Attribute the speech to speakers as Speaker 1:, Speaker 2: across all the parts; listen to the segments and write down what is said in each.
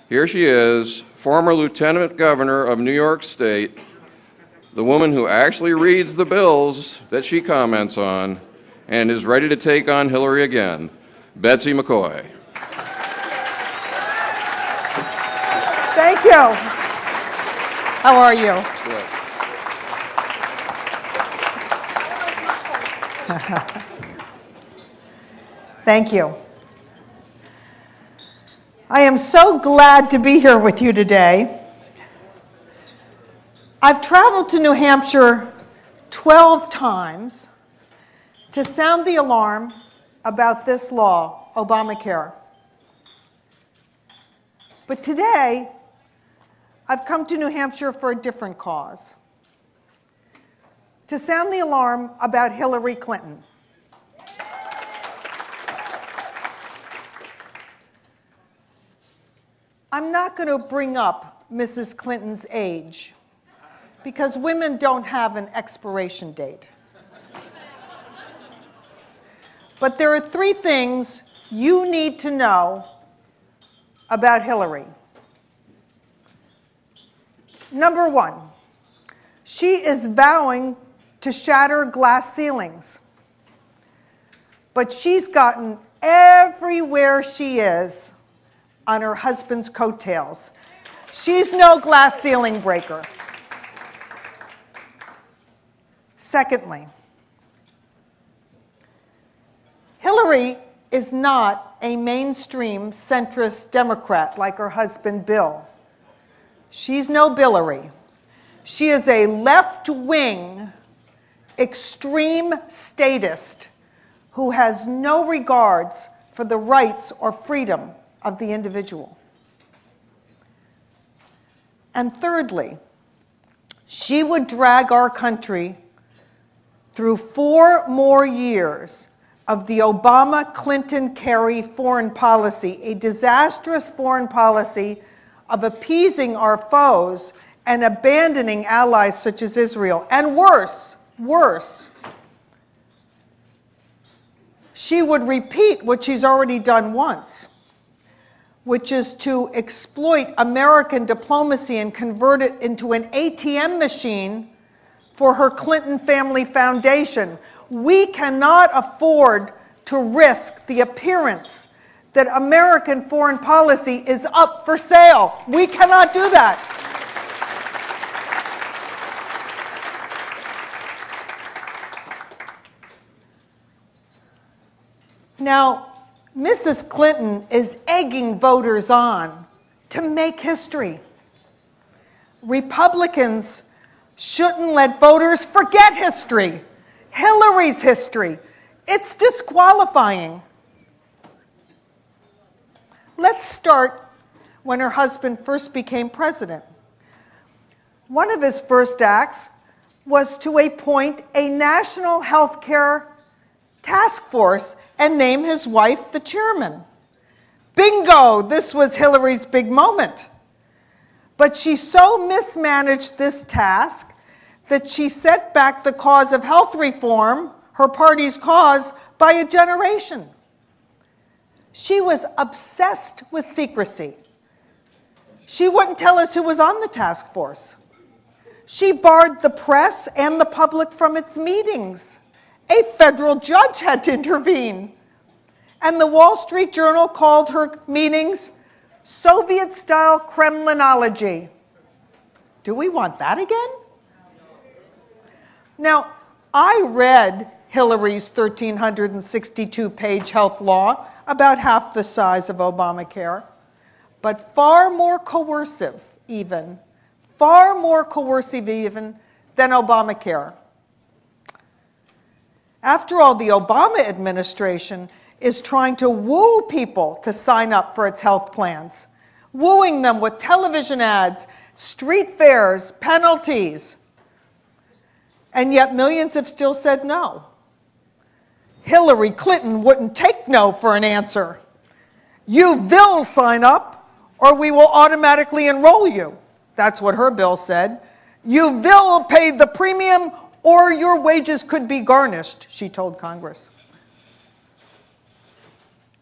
Speaker 1: Here she is, former Lieutenant Governor of New York State, the woman who actually reads the bills that she comments on and is ready to take on Hillary again, Betsy McCaughey.
Speaker 2: Thank you. How are you?
Speaker 1: Good.
Speaker 2: Thank you. I am so glad to be here with you today. I've traveled to New Hampshire 12 times to sound the alarm about this law, ObamaCare. But today, I've come to New Hampshire for a different cause, to sound the alarm about Hillary Clinton. I'm not going to bring up Mrs. Clinton's age, because women don't have an expiration date. But there are 3 things you need to know about Hillary. Number 1, she is vowing to shatter glass ceilings. But she's gotten everywhere she is on her husband's coattails. She's no glass ceiling breaker. Secondly, Hillary is not a mainstream centrist Democrat like her husband Bill. She's no Billary. She is a left-wing, extreme statist who has no regards for the rights or freedom of the individual. And thirdly, she would drag our country through 4 more years of the Obama-Clinton-Kerry foreign policy, a disastrous foreign policy of appeasing our foes and abandoning allies such as Israel. And worse, she would repeat what she's already done once, which is to exploit American diplomacy and convert it into an ATM machine for her Clinton Family Foundation. We cannot afford to risk the appearance that American foreign policy is up for sale. We cannot do that. Now, Mrs. Clinton is egging voters on to make history. Republicans shouldn't let voters forget history. Hillary's history. It's disqualifying. Let's start when her husband first became president. One of his first acts was to appoint a national health care task force and name his wife the chairman. Bingo! This was Hillary's big moment. But she so mismanaged this task that she set back the cause of health reform, her party's cause, by a generation. She was obsessed with secrecy. She wouldn't tell us who was on the task force. She barred the press and the public from its meetings. A federal judge had to intervene. And the Wall Street Journal called her meetings Soviet-style Kremlinology. Do we want that again? Now, I read Hillary's 1,362-page health law, about half the size of ObamaCare, but far more coercive even than Obamacare. After all, the Obama administration is trying to woo people to sign up for its health plans, wooing them with television ads, street fairs, penalties. And yet millions have still said no. Hillary Clinton wouldn't take no for an answer. You will sign up, or we will automatically enroll you. That's what her bill said. You will pay the premium, or your wages could be garnished, she told Congress.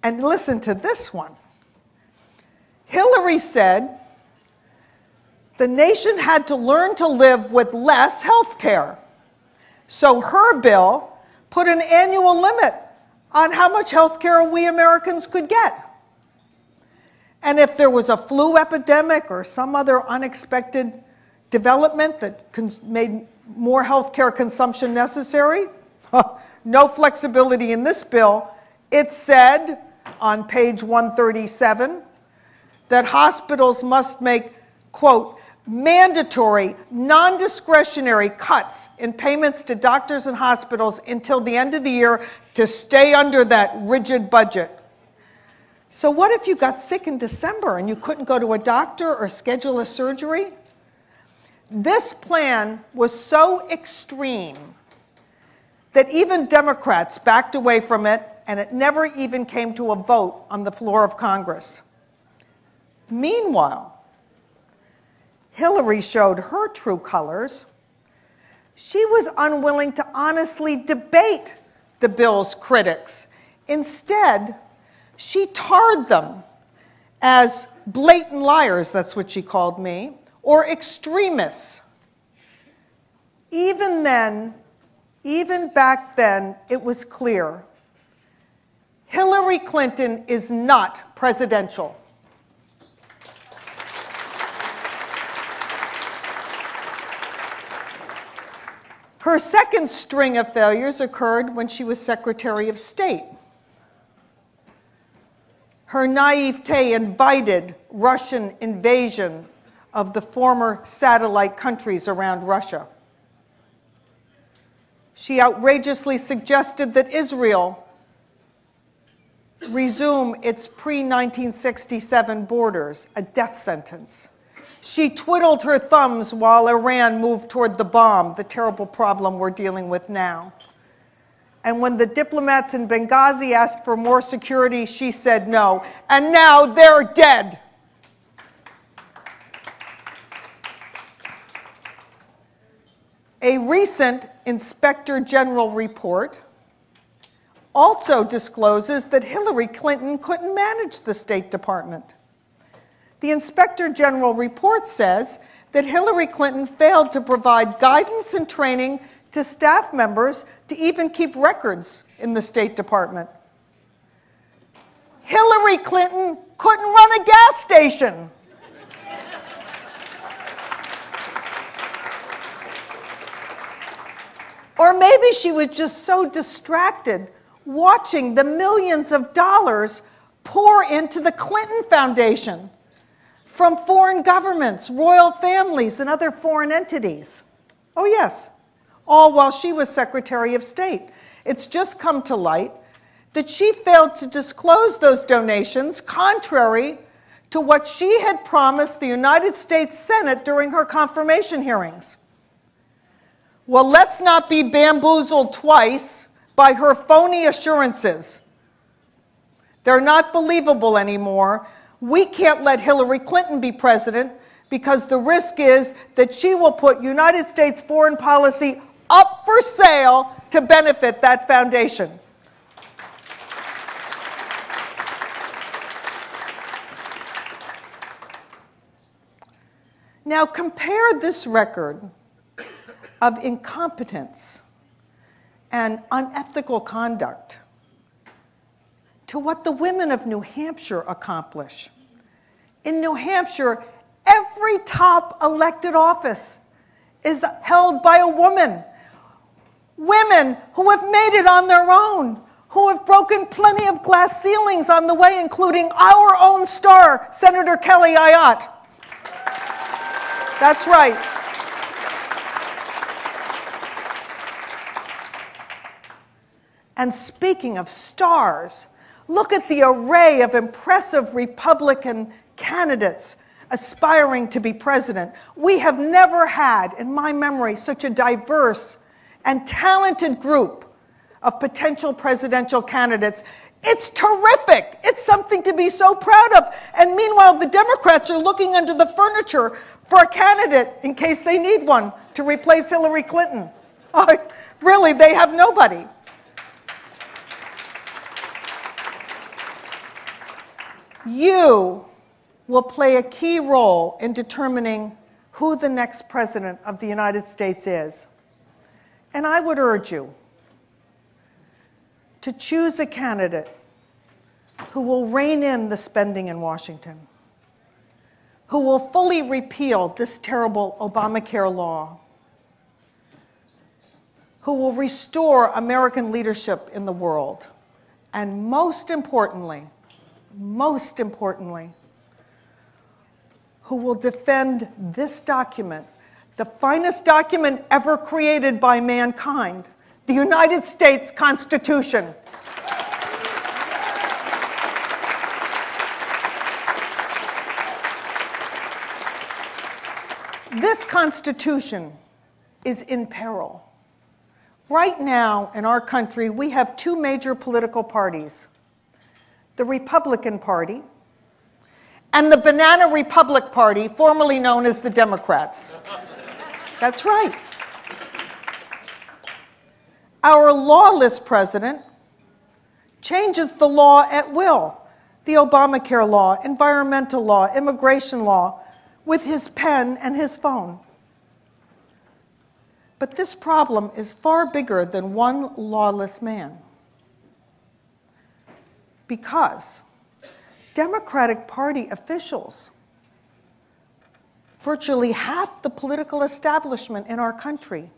Speaker 2: And listen to this one. Hillary said the nation had to learn to live with less health care. So her bill put an annual limit on how much health care we Americans could get. And if there was a flu epidemic or some other unexpected development that made more health care consumption necessary, no flexibility in this bill. It said on page 137 that hospitals must make, quote, mandatory, non-discretionary cuts in payments to doctors and hospitals until the end of the year to stay under that rigid budget. So what if you got sick in December and you couldn't go to a doctor or schedule a surgery? This plan was so extreme that even Democrats backed away from it, and it never even came to a vote on the floor of Congress. Meanwhile, Hillary showed her true colors. She was unwilling to honestly debate the bill's critics. Instead, she tarred them as blatant liars, that's what she called me, or extremists. Even then, even back then, it was clear. Hillary Clinton is not presidential. Her second string of failures occurred when she was Secretary of State. Her naivete invited Russian invasion of the former satellite countries around Russia. She outrageously suggested that Israel resume its pre-1967 borders, a death sentence. She twiddled her thumbs while Iran moved toward the bomb, the terrible problem we're dealing with now. And when the diplomats in Benghazi asked for more security, she said no. And now they're dead. A recent Inspector General report also discloses that Hillary Clinton couldn't manage the State Department. The Inspector General report says that Hillary Clinton failed to provide guidance and training to staff members to even keep records in the State Department. Hillary Clinton couldn't run a gas station. Or maybe she was just so distracted watching the millions of dollars pour into the Clinton Foundation from foreign governments, royal families, and other foreign entities. Oh yes, all while she was Secretary of State. It's just come to light that she failed to disclose those donations contrary to what she had promised the United States Senate during her confirmation hearings. Well, let's not be bamboozled twice by her phony assurances. They're not believable anymore. We can't let Hillary Clinton be president because the risk is that she will put United States foreign policy up for sale to benefit that foundation. Now compare this record of incompetence and unethical conduct to what the women of New Hampshire accomplish. In New Hampshire, every top elected office is held by a woman. Women who have made it on their own, who have broken plenty of glass ceilings on the way, including our own star, Senator Kelly Ayotte. That's right. And speaking of stars, look at the array of impressive Republican candidates aspiring to be president. We have never had, in my memory, such a diverse and talented group of potential presidential candidates. It's terrific. It's something to be so proud of. And meanwhile, the Democrats are looking under the furniture for a candidate in case they need one to replace Hillary Clinton. Really, they have nobody. You will play a key role in determining who the next president of the United States is. And I would urge you to choose a candidate who will rein in the spending in Washington, who will fully repeal this terrible Obamacare law, who will restore American leadership in the world, and most importantly, who will defend this document, the finest document ever created by mankind, the United States Constitution. This Constitution is in peril. Right now in our country, we have two major political parties, the Republican Party and the Banana Republic Party, formerly known as the Democrats. That's right. Our lawless president changes the law at will, the Obamacare law, environmental law, immigration law, with his pen and his phone. But this problem is far bigger than one lawless man, because Democratic Party officials, virtually half the political establishment in our country,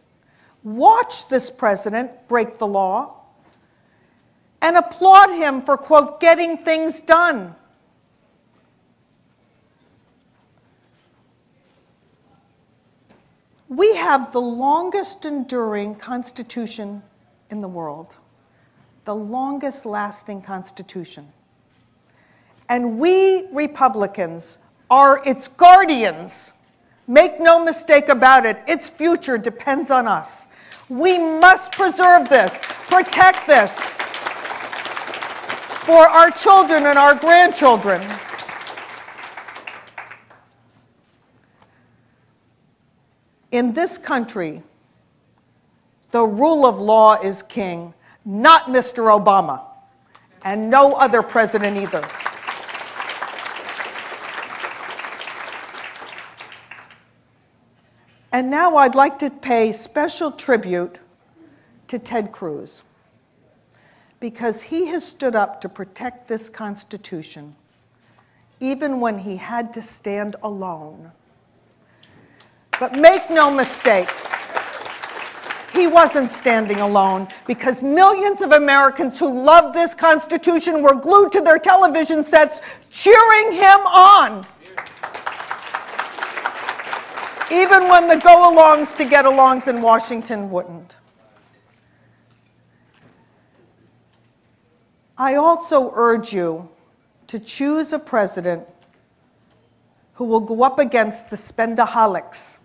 Speaker 2: watch this president break the law and applaud him for, quote, getting things done. We have the longest enduring constitution in the world, the longest lasting constitution. And we Republicans are its guardians. Make no mistake about it, its future depends on us. We must preserve this, protect this for our children and our grandchildren. In this country, the rule of law is king, not Mr. Obama, and no other president either. And now I'd like to pay special tribute to Ted Cruz, because he has stood up to protect this Constitution, even when he had to stand alone. But make no mistake, he wasn't standing alone, because millions of Americans who love this Constitution were glued to their television sets cheering him on. Even when the go-alongs to get-alongs in Washington wouldn't. I also urge you to choose a president who will go up against the spendaholics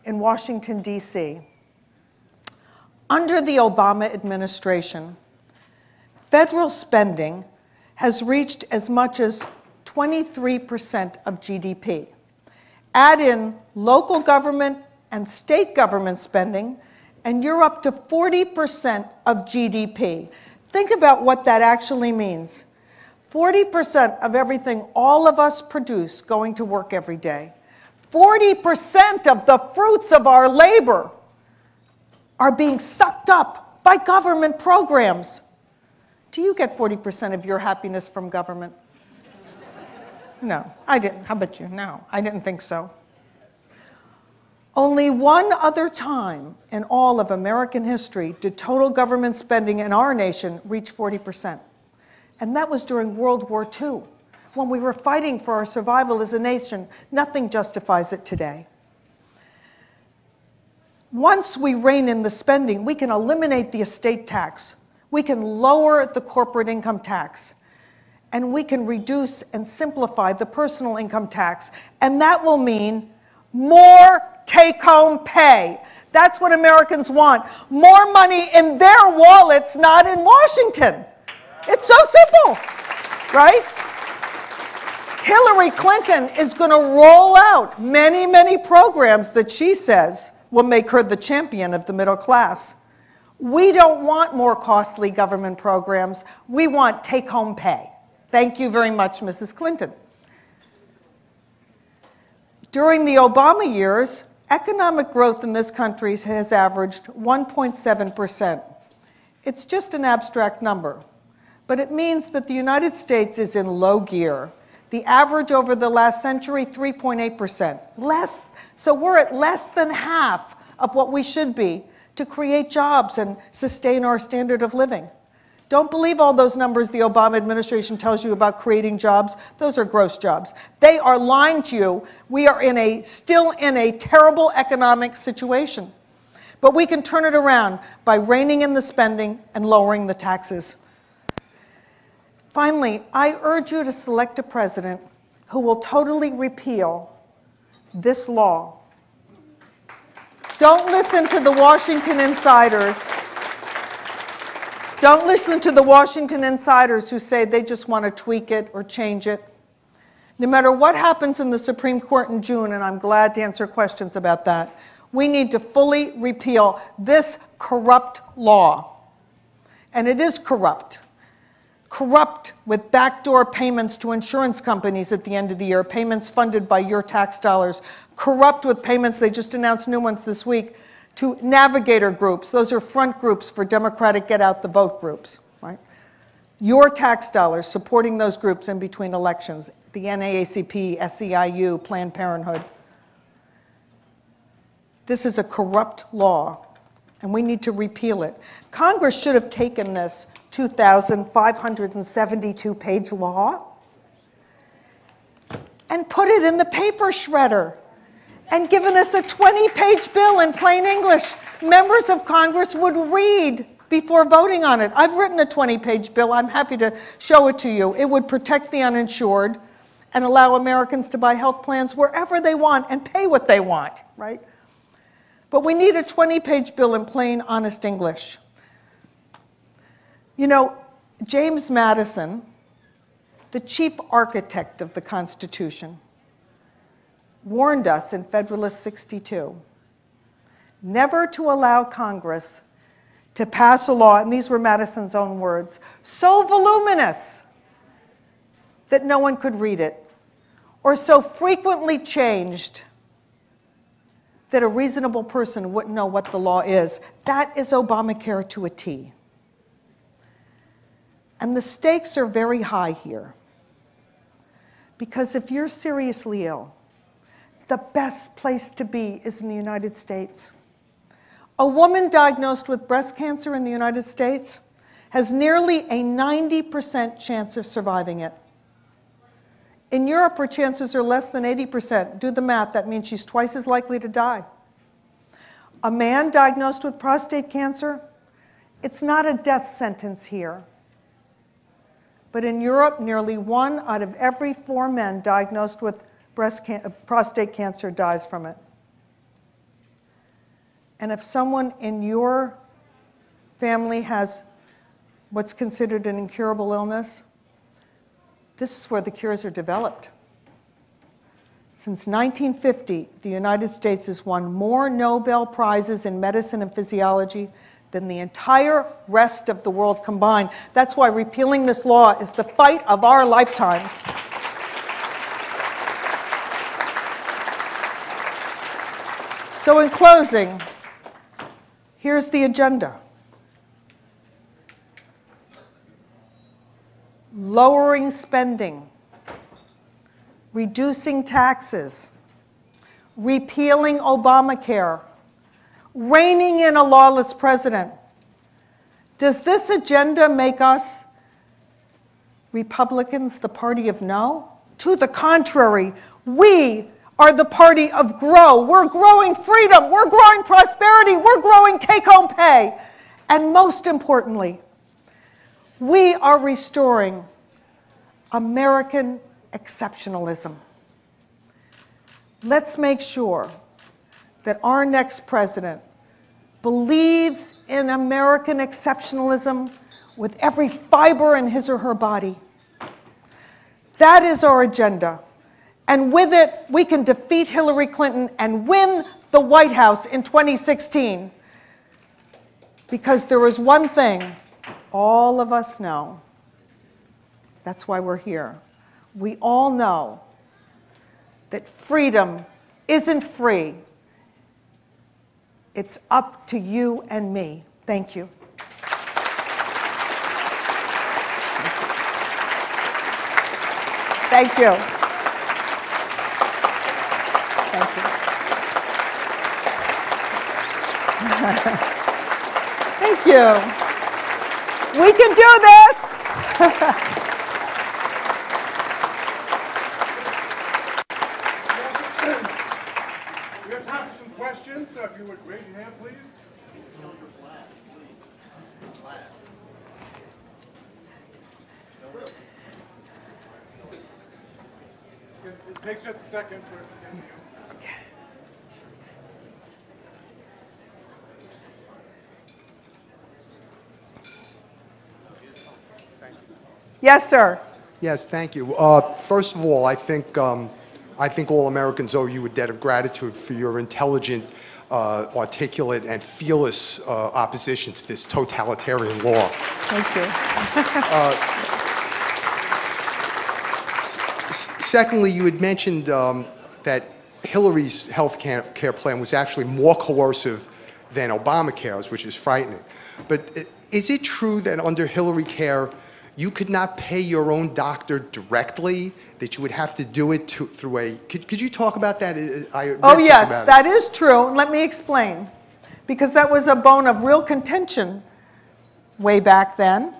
Speaker 2: in Washington, D.C. Under the Obama administration, federal spending has reached as much as 23% of GDP. Add in local government and state government spending, and you're up to 40% of GDP. Think about what that actually means. 40% of everything all of us produce going to work every day. 40% of the fruits of our labor are being sucked up by government programs. Do you get 40% of your happiness from government? No, I didn't. How about you? No, I didn't think so. Only one other time in all of American history did total government spending in our nation reach 40%. And that was during World War II, when we were fighting for our survival as a nation. Nothing justifies it today. Once we rein in the spending, we can eliminate the estate tax. We can lower the corporate income tax. And we can reduce and simplify the personal income tax. And that will mean more take-home pay. That's what Americans want. More money in their wallets, not in Washington. It's so simple, right? Hillary Clinton is going to roll out many, many programs that she says will make her the champion of the middle class. We don't want more costly government programs. We want take-home pay. Thank you very much, Mrs. Clinton. During the Obama years, economic growth in this country has averaged 1.7%. It's just an abstract number, but it means that the United States is in low gear. The average over the last century, 3.8%. So we're at less than half of what we should be to create jobs and sustain our standard of living. Don't believe all those numbers the Obama administration tells you about creating jobs. Those are gross jobs. They are lying to you. We are still in a terrible economic situation. But we can turn it around by reining in the spending and lowering the taxes. Finally, I urge you to select a president who will totally repeal this law. Don't listen to the Washington insiders. Don't listen to the Washington insiders who say they just want to tweak it or change it. No matter what happens in the Supreme Court in June, and I'm glad to answer questions about that, we need to fully repeal this corrupt law. And it is corrupt. Corrupt with backdoor payments to insurance companies at the end of the year, payments funded by your tax dollars. Corrupt with payments, they just announced new ones this week, to navigator groups. Those are front groups for Democratic get-out-the-vote groups, right? Your tax dollars supporting those groups in between elections, the NAACP, SEIU, Planned Parenthood. This is a corrupt law, and we need to repeal it. Congress should have taken this 2,572-page law and put it in the paper shredder and given us a 20-page bill in plain English. Members of Congress would read before voting on it. I've written a 20-page bill. I'm happy to show it to you. It would protect the uninsured and allow Americans to buy health plans wherever they want and pay what they want, right? But we need a 20-page bill in plain, honest English. You know, James Madison, the chief architect of the Constitution, warned us in Federalist 62 never to allow Congress to pass a law, and these were Madison's own words, so voluminous that no one could read it, or so frequently changed that a reasonable person wouldn't know what the law is. That is Obamacare to a T. And the stakes are very high here. Because if you're seriously ill, the best place to be is in the United States. A woman diagnosed with breast cancer in the United States has nearly a 90% chance of surviving it. In Europe, her chances are less than 80%. Do the math, that means she's twice as likely to die. A man diagnosed with prostate cancer, it's not a death sentence here. But in Europe, nearly 1 out of every 4 men diagnosed with prostate cancer dies from it. And if someone in your family has what's considered an incurable illness, this is where the cures are developed. Since 1950, the United States has won more Nobel Prizes in medicine and physiology than the entire rest of the world combined. That's why repealing this law is the fight of our lifetimes. So in closing, here's the agenda. Lowering spending, reducing taxes, repealing Obamacare, reining in a lawless president. Does this agenda make us Republicans the party of no? To the contrary, we are the party of grow. We're growing freedom, we're growing prosperity, we're growing take-home pay. And most importantly, we are restoring American exceptionalism. Let's make sure that our next president believes in American exceptionalism with every fiber in his or her body. That is our agenda. And with it, we can defeat Hillary Clinton and win the White House in 2016. Because there is one thing all of us know. That's why we're here. We all know that freedom isn't free. It's up to you and me. Thank you. Thank you. Thank you. Thank you. We can do this.
Speaker 3: We have time for some questions, so if you would raise your hand, please. It takes just a second for it to get you.
Speaker 2: Okay. Yes, sir.
Speaker 4: Yes, thank you. First of all, I think all Americans owe you a debt of gratitude for your intelligent, articulate, and fearless opposition to this totalitarian law.
Speaker 2: Thank you.
Speaker 4: Secondly, you had mentioned that Hillary's health care plan was actually more coercive than ObamaCare's, which is frightening. But is it true that under Hillary Care, you could not pay your own doctor directly, that you would have to do it through a... Could you talk about that?
Speaker 2: Oh, yes, that is true. Let me explain. Because that was a bone of real contention way back then.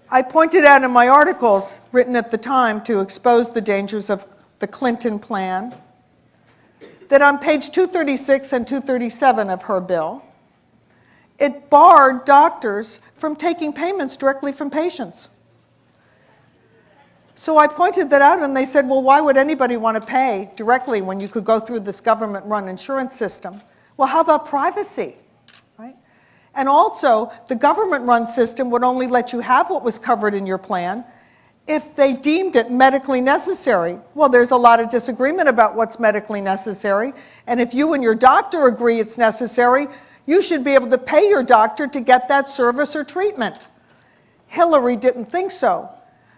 Speaker 2: I pointed out in my articles written at the time to expose the dangers of the Clinton plan that on page 236 and 237 of her bill, it barred doctors from taking payments directly from patients. So I pointed that out and they said, well, why would anybody want to pay directly when you could go through this government-run insurance system? Well, how about privacy? Right? And also, the government-run system would only let you have what was covered in your plan if they deemed it medically necessary. Well, there's a lot of disagreement about what's medically necessary, and if you and your doctor agree it's necessary, you should be able to pay your doctor to get that service or treatment. Hillary didn't think so,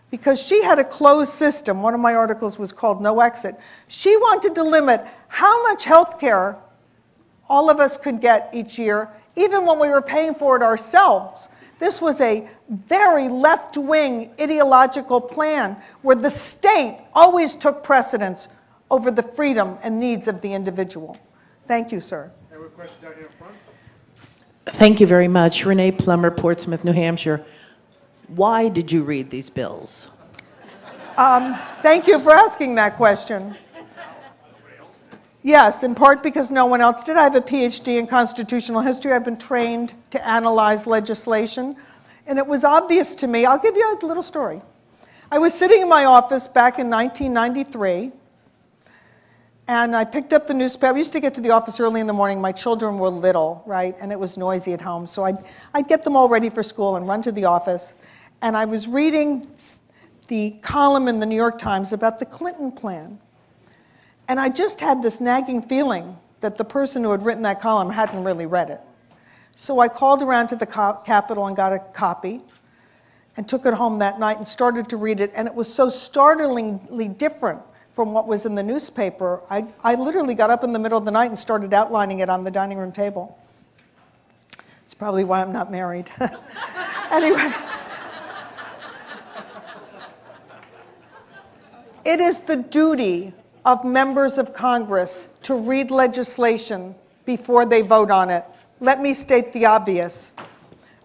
Speaker 2: because she had a closed system. One of my articles was called No Exit. She wanted to limit how much health care all of us could get each year, even when we were paying for it ourselves. This was a very left-wing ideological plan where the state always took precedence over the freedom and needs of the individual. Thank you, sir.
Speaker 3: And we have a question down here in front.
Speaker 5: Thank you very much. Renee Plummer, Portsmouth, New Hampshire. Why did you read these bills?
Speaker 2: Thank you for asking that question. Yes, in part because no one else did. I have a PhD in constitutional history. I've been trained to analyze legislation. And it was obvious to me. I'll give you a little story. I was sitting in my office back in 1993, and I picked up the newspaper. I used to get to the office early in the morning. My children were little, right, and it was noisy at home. So I'd get them all ready for school and run to the office. And I was reading the column in the New York Times about the Clinton plan. And I just had this nagging feeling that the person who had written that column hadn't really read it. So I called around to the Capitol and got a copy and took it home that night and started to read it. And it was so startlingly different from what was in the newspaper. I literally got up in the middle of the night and started outlining it on the dining room table. It's probably why I'm not married. Anyway. It is the duty of members of Congress to read legislation before they vote on it. Let me state the obvious.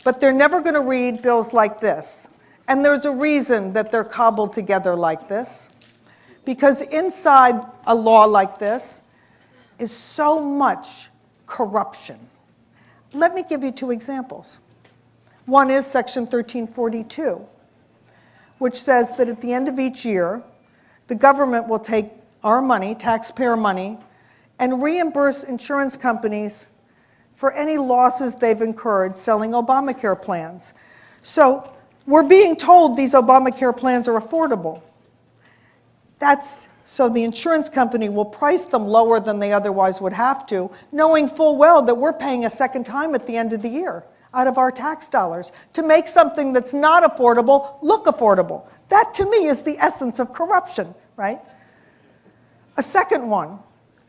Speaker 2: But they're never going to read bills like this. And there's a reason that they're cobbled together like this. Because inside a law like this is so much corruption. Let me give you two examples. One is Section 1342, which says that at the end of each year, the government will take our money, taxpayer money, and reimburse insurance companies for any losses they've incurred selling ObamaCare plans. So we're being told these ObamaCare plans are affordable. So the insurance company will price them lower than they otherwise would have to, knowing full well that we're paying a second time at the end of the year. out of our tax dollars to make something that's not affordable look affordable. That, to me, is the essence of corruption, right? A second one,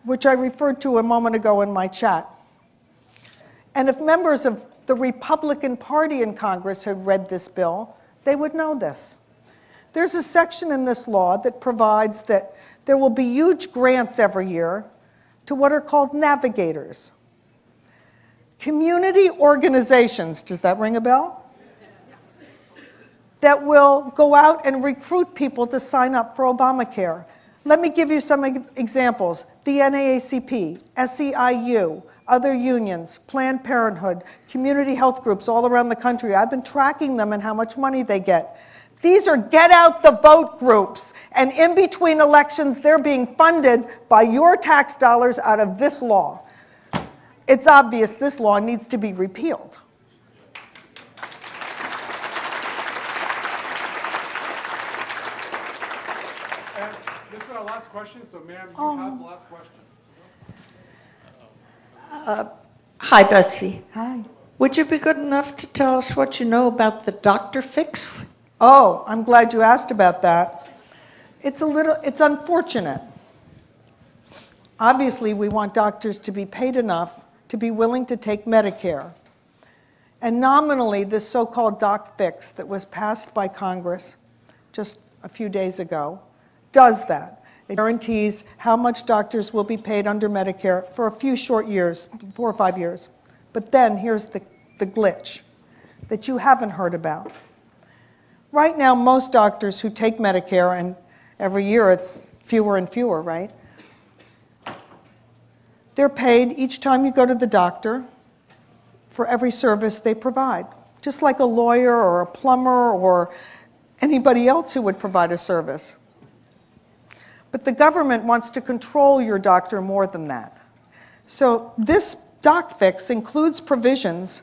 Speaker 2: which I referred to a moment ago in my chat. And if members of the Republican Party in Congress had read this bill, they would know this. There's a section in this law that provides that there will be huge grants every year to what are called navigators. Community organizations, does that ring a bell? That will go out and recruit people to sign up for Obamacare. Let me give you some examples. The NAACP, SEIU, other unions, Planned Parenthood, community health groups all around the country. I've been tracking them and how much money they get. These are get out the vote groups, and in between elections, they're being funded by your tax dollars out of this law. It's obvious this law needs to be repealed.
Speaker 3: And this is our last question, so ma'am, you have the last question.
Speaker 6: Hi, Betsy.
Speaker 2: Hi.
Speaker 6: Would you be good enough to tell us what you know about the doctor fix?
Speaker 2: Oh, I'm glad you asked about that. It's unfortunate. Obviously, we want doctors to be paid enough to be willing to take Medicare. And nominally, this so-called doc fix that was passed by Congress just a few days ago does that. It guarantees how much doctors will be paid under Medicare for a few short years, 4 or 5 years. But then here's the glitch that you haven't heard about. Right now, most doctors who take Medicare, and every year it's fewer and fewer, right? They're paid each time you go to the doctor for every service they provide, just like a lawyer or a plumber or anybody else who would provide a service. But the government wants to control your doctor more than that. So this doc fix includes provisions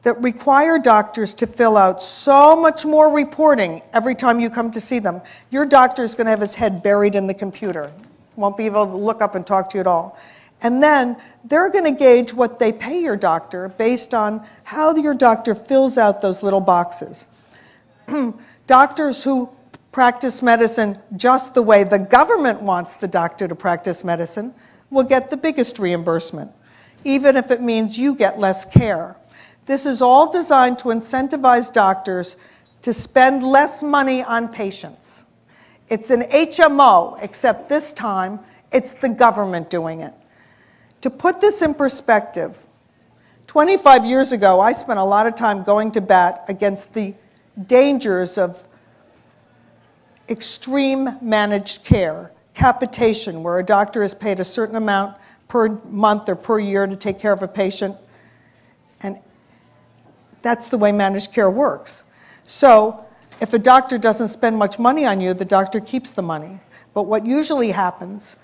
Speaker 2: that require doctors to fill out so much more reporting every time you come to see them. Your doctor's going to have his head buried in the computer. Won't be able to look up and talk to you at all. And then they're going to gauge what they pay your doctor based on how your doctor fills out those little boxes. Doctors who practice medicine just the way the government wants the doctor to practice medicine will get the biggest reimbursement, even if it means you get less care. This is all designed to incentivize doctors to spend less money on patients. It's an HMO, except this time it's the government doing it. To put this in perspective, 25 years ago, I spent a lot of time going to bat against the dangers of extreme managed care, capitation, where a doctor is paid a certain amount per month or per year to take care of a patient. And that's the way managed care works. So if a doctor doesn't spend much money on you, the doctor keeps the money. But what usually happens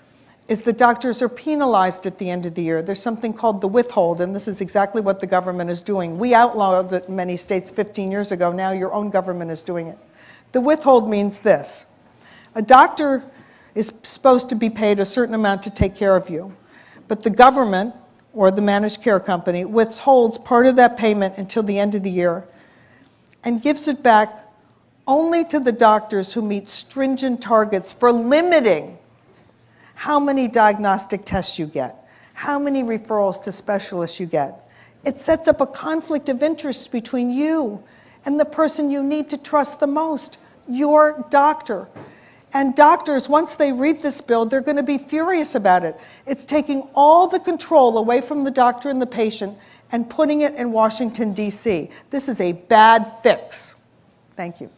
Speaker 2: is the doctors are penalized at the end of the year. There's something called the withhold, and this is exactly what the government is doing. We outlawed it in many states 15 years ago. Now your own government is doing it. The withhold means this. A doctor is supposed to be paid a certain amount to take care of you, but the government or the managed care company withholds part of that payment until the end of the year and gives it back only to the doctors who meet stringent targets for limiting how many diagnostic tests you get, how many referrals to specialists you get. It sets up a conflict of interest between you and the person you need to trust the most, your doctor. And doctors, once they read this bill, they're going to be furious about it. It's taking all the control away from the doctor and the patient and putting it in Washington, D.C. This is a bad fix. Thank you.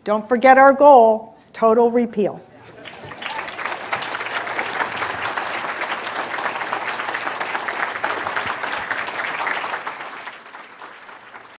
Speaker 2: Don't forget our goal, total repeal.